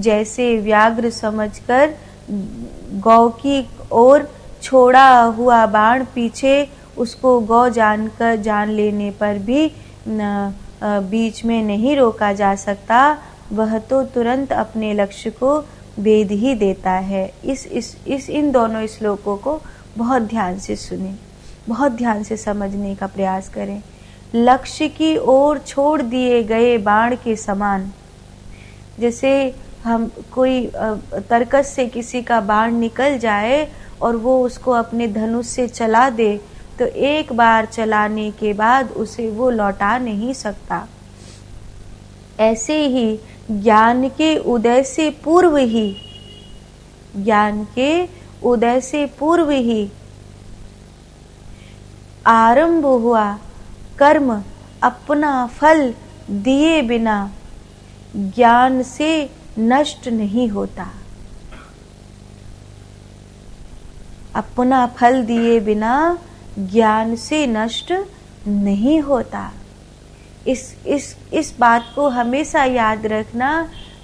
जैसे व्याघ्र समझकर गौ की ओर छोड़ा हुआ बाण पीछे उसको गौ जानकर जान लेने पर भी बीच में नहीं रोका जा सकता, वह तो तुरंत अपने लक्ष्य को भेद ही देता है। इन दोनों श्लोकों को बहुत ध्यान से सुने, बहुत ध्यान से समझने का प्रयास करें। लक्ष्य की ओर छोड़ दिए गए बाण के समान, जैसे हम कोई तरकस से किसी का बाण निकल जाए और वो उसको अपने धनुष से चला दे, तो एक बार चलाने के बाद उसे वो लौटा नहीं सकता। ऐसे ही ज्ञान के उदय से पूर्व ही, ज्ञान के उदय से पूर्व ही आरंभ हुआ कर्म अपना फल दिए बिना ज्ञान से नष्ट नहीं होता। अपना फल दिए बिना ज्ञान से नष्ट नहीं होता। इस बात को हमेशा याद रखना,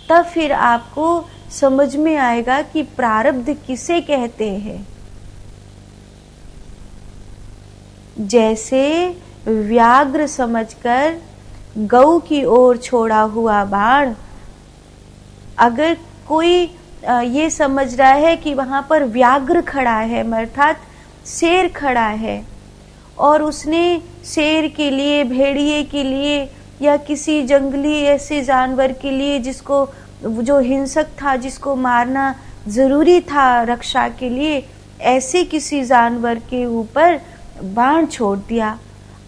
तब फिर आपको समझ में आएगा कि प्रारब्ध किसे कहते हैं। जैसे व्याघ्र समझकर गौ की ओर छोड़ा हुआ बाण, अगर कोई ये समझ रहा है कि वहां पर व्याघ्र खड़ा है, अर्थात शेर खड़ा है, और उसने शेर के लिए, भेड़िए के लिए या किसी जंगली ऐसे जानवर के लिए जिसको, जो हिंसक था, जिसको मारना जरूरी था रक्षा के लिए, ऐसे किसी जानवर के ऊपर बाण छोड़ दिया।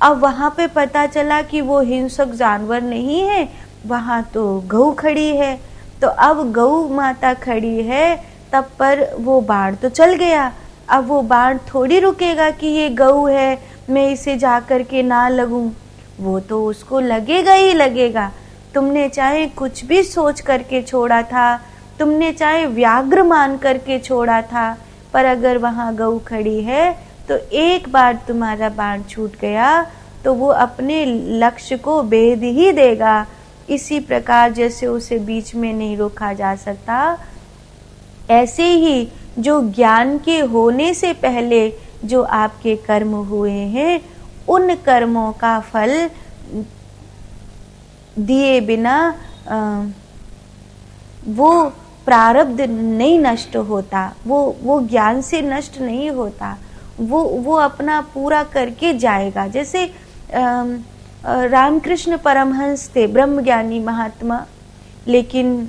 अब वहां पे पता चला कि वो हिंसक जानवर नहीं है, वहां तो गौ खड़ी है। तो अब गौ माता खड़ी है, तब पर वो बाण तो चल गया। अब वो बाण थोड़ी रुकेगा कि ये गौ है, मैं इसे जाकर के ना लगूं, वो तो उसको लगेगा ही लगेगा। तुमने चाहे कुछ भी सोच करके छोड़ा था, तुमने चाहे व्याघ्र मान करके छोड़ा था, पर अगर वहां गौ खड़ी है तो एक बार तुम्हारा बाण छूट गया तो वो अपने लक्ष्य को भेद ही देगा। इसी प्रकार जैसे उसे बीच में नहीं रोका जा सकता, ऐसे ही जो ज्ञान के होने से पहले जो आपके कर्म हुए हैं, उन कर्मों का फल दिए बिना वो प्रारब्ध नहीं नष्ट होता, वो ज्ञान से नष्ट नहीं होता, वो अपना पूरा करके जाएगा। जैसे रामकृष्ण परमहंस थे, ब्रह्मज्ञानी महात्मा, लेकिन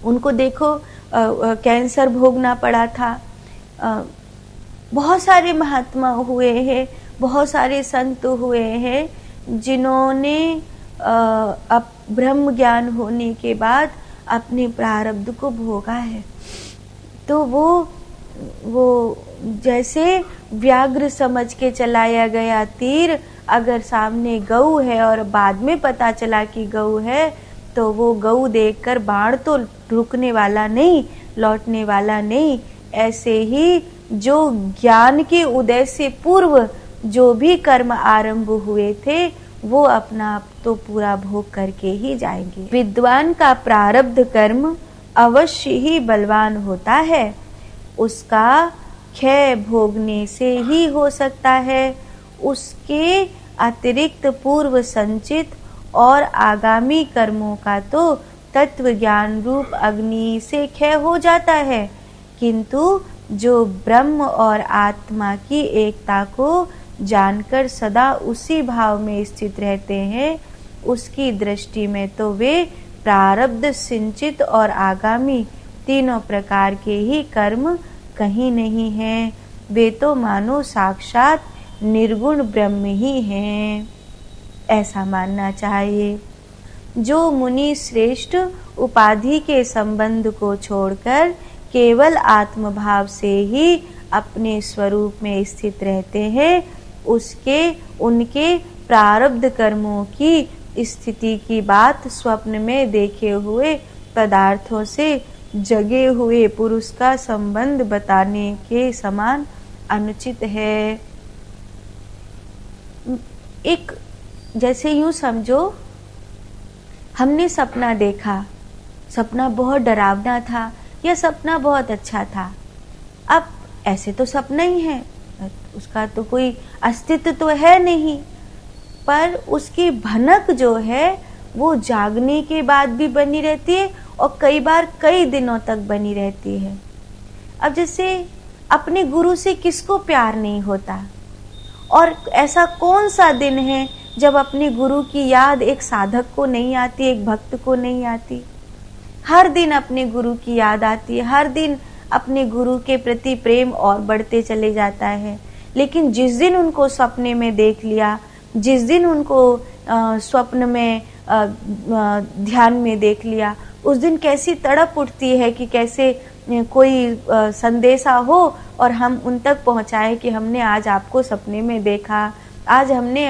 उनको देखो कैंसर भोगना पड़ा था। बहुत सारे महात्मा हुए हैं, बहुत सारे संत हुए हैं जिन्होंने अब ब्रह्म ज्ञान होने के बाद अपने प्रारब्ध को भोगा है। तो वो जैसे व्याघ्र समझ के चलाया गया तीर, अगर सामने गऊ है और बाद में पता चला कि गऊ है, तो वो गऊ देखकर बाण तो रुकने वाला नहीं, लौटने वाला नहीं। ऐसे ही जो ज्ञान के उदय से पूर्व जो भी कर्म आरंभ हुए थे, वो अपना आप तो पूरा भोग करके ही जाएंगे। विद्वान का प्रारब्ध कर्म अवश्य ही बलवान होता है, उसका क्षय भोगने से ही हो सकता है। उसके अतिरिक्त पूर्व संचित और आगामी कर्मों का तो तत्व ज्ञान रूप अग्नि से क्षय हो जाता है, किंतु जो ब्रह्म और आत्मा की एकता को जानकर सदा उसी भाव में स्थित रहते हैं, उसकी दृष्टि में तो वे प्रारब्ध, सिंचित और आगामी तीनों प्रकार के ही कर्म कहीं नहीं हैं। वे तो मानो साक्षात निर्गुण ब्रह्म ही हैं, ऐसा मानना चाहिए। जो मुनि श्रेष्ठ उपाधि के संबंध को छोड़कर केवल आत्मभाव से ही अपने स्वरूप में स्थित रहते हैं, उनके प्रारब्ध कर्मों की स्थिति की बात स्वप्न में देखे हुए पदार्थों से जगे हुए पुरुष का संबंध बताने के समान अनुचित है। एक जैसे यूं समझो, हमने सपना देखा सपना बहुत डरावना था, यह सपना बहुत अच्छा था। अब ऐसे तो सपना ही है, उसका तो कोई अस्तित्व तो है नहीं, पर उसकी भनक जो है वो जागने के बाद भी बनी रहती है और कई बार कई दिनों तक बनी रहती है। अब जैसे अपने गुरु से किसको प्यार नहीं होता, और ऐसा कौन सा दिन है जब अपने गुरु की याद एक साधक को नहीं आती, एक भक्त को नहीं आती। हर दिन अपने गुरु की याद आती है, हर दिन अपने गुरु के प्रति प्रेम और बढ़ते चले जाता है। लेकिन जिस दिन उनको सपने में देख लिया, जिस दिन उनको स्वप्न में ध्यान में देख लिया, उस दिन कैसी तड़प उठती है कि कैसे कोई संदेशा हो और हम उन तक पहुंचाए कि हमने आज आपको सपने में देखा, आज हमने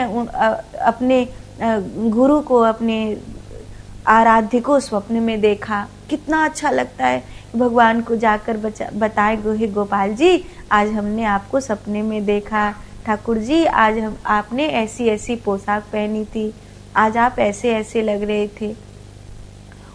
अपने गुरु को, अपने आराध्य को स्वप्न में देखा। कितना अच्छा लगता है भगवान को जाकर बताए, गोपाल जी आज हमने आपको सपने में देखा, ठाकुर जी आज आपने ऐसी ऐसी पोशाक पहनी थी, आज आप ऐसे ऐसे लग रहे थे।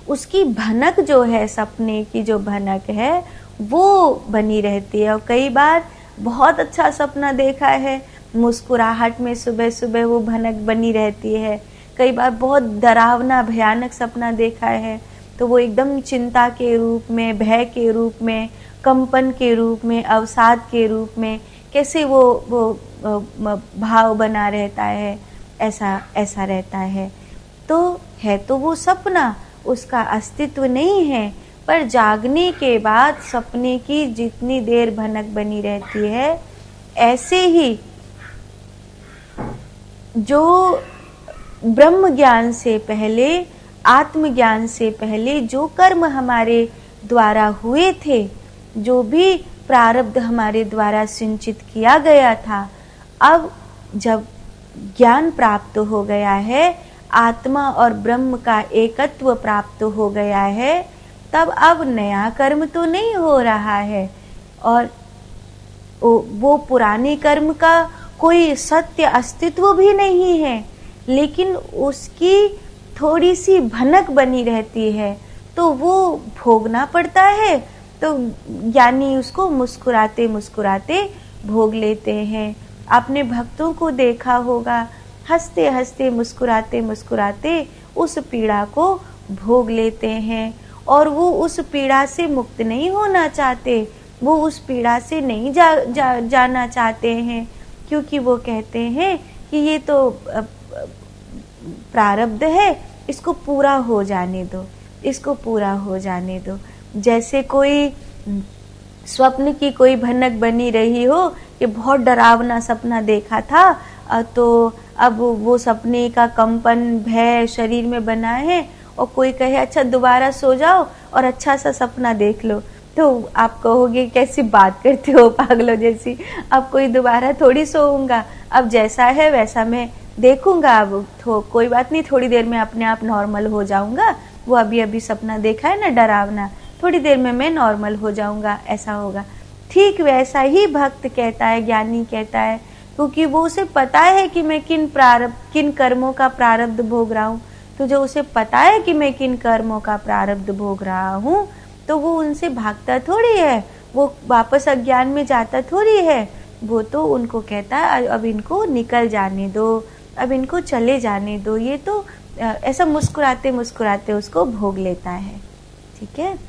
उसकी भनक जो है, सपने की जो भनक है वो बनी रहती है। और कई बार बहुत अच्छा सपना देखा है, मुस्कुराहट में सुबह सुबह वो भनक बनी रहती है। कई बार बहुत डरावना भयानक सपना देखा है तो वो एकदम चिंता के रूप में, भय के रूप में, कंपन के रूप में, अवसाद के रूप में कैसे वो भाव बना रहता है, ऐसा रहता है। तो वो सपना, उसका अस्तित्व नहीं है, पर जागने के बाद सपने की जितनी देर भनक बनी रहती है, ऐसे ही जो ब्रह्म ज्ञान से पहले, आत्मज्ञान से पहले जो कर्म हमारे द्वारा हुए थे, जो भी प्रारब्ध हमारे द्वारा सिंचित किया गया था, अब जब ज्ञान प्राप्त हो गया है, आत्मा और ब्रह्म का एकत्व प्राप्त हो गया है, तब अब नया कर्म तो नहीं हो रहा है और वो पुराने कर्म का कोई सत्य अस्तित्व भी नहीं है, लेकिन उसकी थोड़ी सी भनक बनी रहती है तो वो भोगना पड़ता है। तो ज्ञानी उसको मुस्कुराते मुस्कुराते भोग लेते हैं। आपने भक्तों को देखा होगा, हंसते हंसते मुस्कुराते मुस्कुराते उस पीड़ा को भोग लेते हैं और वो उस पीड़ा से मुक्त नहीं होना चाहते, वो उस पीड़ा से नहीं जाना चाहते हैं, क्योंकि वो कहते हैं कि ये तो प्रारब्ध है, इसको पूरा हो जाने दो, इसको पूरा हो जाने दो। जैसे कोई स्वप्न की कोई भनक बनी रही हो कि बहुत डरावना सपना देखा था, तो अब वो सपने का कंपन, भय शरीर में बना है और कोई कहे अच्छा दोबारा सो जाओ और अच्छा सा सपना देख लो, तो आप कहोगे कैसी बात करते हो पागलों जैसी, अब कोई दोबारा थोड़ी सोऊंगा, अब जैसा है वैसा मैं देखूंगा, अब तो कोई बात नहीं, थोड़ी देर में अपने आप नॉर्मल हो जाऊंगा, वो अभी सपना देखा है ना डरावना, थोड़ी देर में मैं नॉर्मल हो जाऊंगा, ऐसा होगा। ठीक वैसा ही भक्त कहता है, ज्ञानी कहता है, क्योंकि वो उसे पता है कि मैं किन कर्मों का प्रारब्ध भोग रहा हूँ। तो जो उसे पता है कि मैं किन कर्मों का प्रारब्ध भोग रहा हूँ, तो वो उनसे भागता थोड़ी है, वो वापस अज्ञान में जाता थोड़ी है, वो तो उनको कहता है अब इनको निकल जाने दो, अब इनको चले जाने दो, ये तो ऐसा मुस्कुराते मुस्कुराते उसको भोग लेता है। ठीक है।